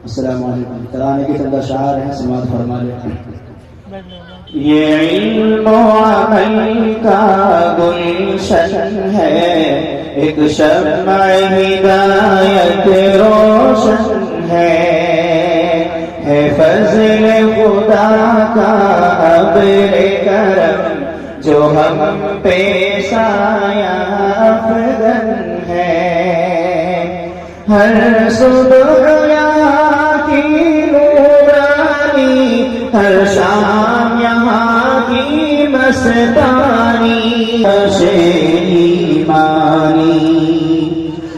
السلام علیکم. ترانے کے چند اشعار ہیں، سماعت فرما لیں. یہ علم و عمل کا گلشن ہے، ایک شمع ہدایت روشن ہے فضل خدا کا ابر کرم جو ہم پہ سایہ افغن ہے. ہر صبح یہاں کی نورانی، ہر شام یہاں کی مستانی، ایمانی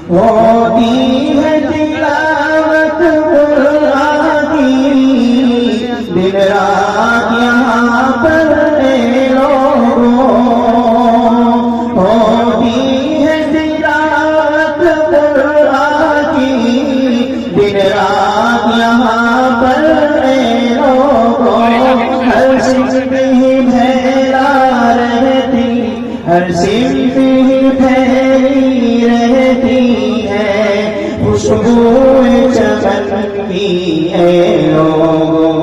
ہوتی ہے تلاوت قرآن کی، دن رات یہاں پر اے لوگوں ہوتی ہے تلاوت قرآن کی، دن رات یہاں پر اے لوگوں. ہر صنف ہی پھیلا رہتی، ہر صنف ہی پھیلی رہتی ہے خوشبو چمن کی اے لوگوں.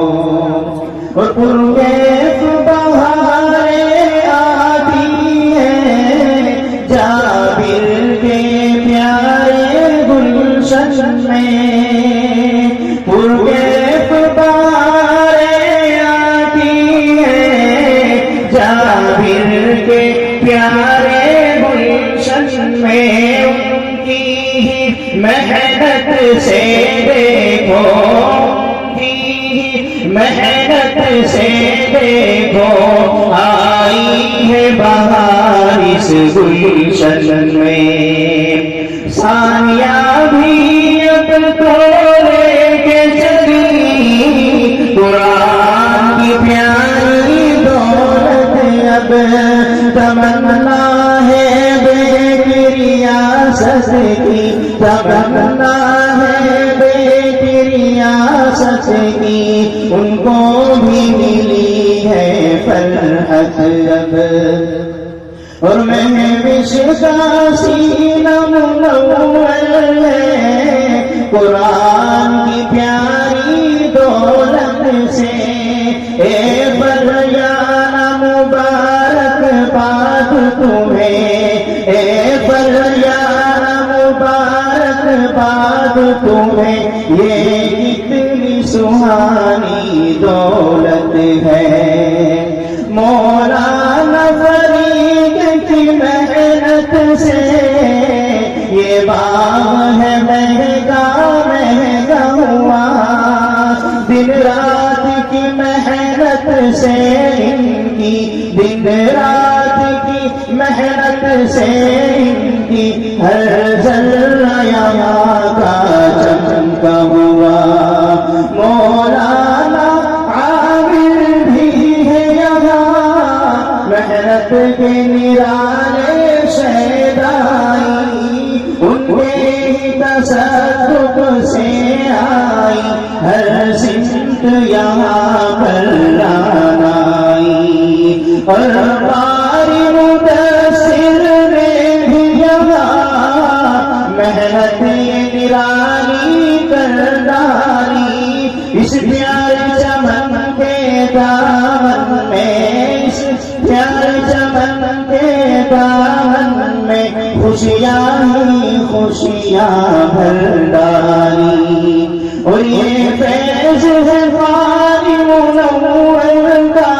اور پرکیف بہاریں آتی ہیں جابر کے پیارے گلشن میں، پرکیف بہاریں آتی ہیں جابر کے پیارے گلشن میں. ان کی محنت سے دیکھو، ان کی محنت سے دیکھو آئی ہے بہار اس گلشن میں. ثانیہ بھی اب تو لے کے چلی قرآن کی پیاری دولت، اب تمنا ہے بیٹی ریاست کی، تمنا ہے بیٹی ریاست کی، ان کو بھی ملی ہے فرحت اب. اور مہوش کا سینہ منور ہے قرآن کی پیاری دولت سے. اے فریانہ مبارک باد تمہیں، اے فریانہ مبارک باد تمہیں، یہ کتنی سہانی دولت ہے. مولانا فرید کی محنت سے یہ باغ ہے مہنگا مہنگا ہوا، دن رات کی محنت سے ان کی، دن رات کی محنت سے ان کی، ہر ذرہ یہاں کا چمکا ہوا. مولانا عامر بھی ہے یہاں، محنت کے نرالے شیدائی، ان کے ہی تصدق سے آئی ہر سمت یہاں پر رانائی. اور قاری مدثر نے بھی یہاں محنت نرالی کر ڈالی. اس پیارے چمن کے دامن میں، اس پیارے چمن کے دامن میں خوشیاں ہی خوشیاں بھر ڈالی. اور یہ فیض ہے پانی منور کا،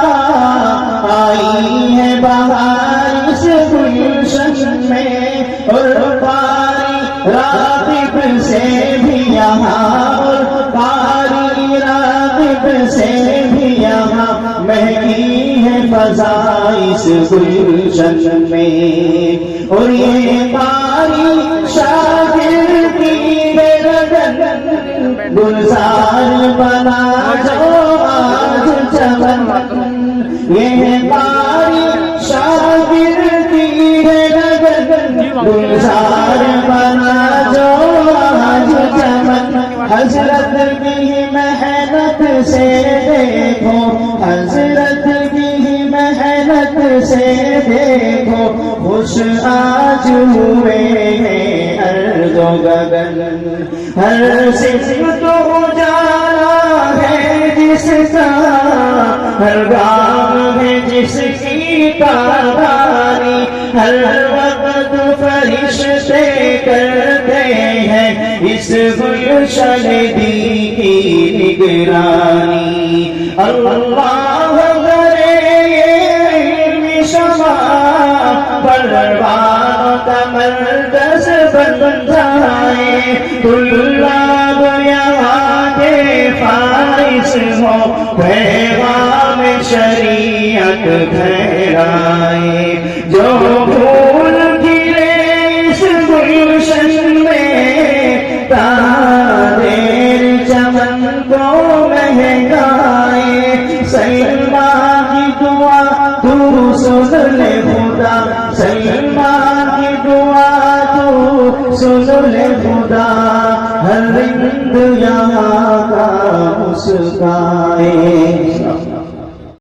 آئی ہے بہار اس گلشن میں. اور پاری راغب سے بھی یہاں، اور پاری راغب سے بھی یہاں مہکی ہے فضا اس گلشن میں. اور یہ پاری شاگرد کی گردن گلزار بنا جو آج چمن، یہ پاری شاگرد کی گردن گلزار بنا جو آج چمن. حضرت کی محنت سے دیکھو، حضرت کی محنت سے دیکھو خوش آج ہوئے ہیں ارض و گگن. ہر صفت ہو جا ہر گام ہے جس کی تابانی، ہر وقت فرشتے کرتے ہیں اس گلشن دی کی نگرانی۔ اللہ غرے شما پروان کا مرکز بن جائے، طلاب یہاں کے فارغ ہو پیغام شریعت پھیلائے۔ جو پھول کھلے اس گلشن میں تاجر چمن کو مہکائے، سلمیٰ کی دعا تو سن لے خدا، سلمیٰ کی دعا تو سن لے خدا، ہر رند یہاں کا مسکائے۔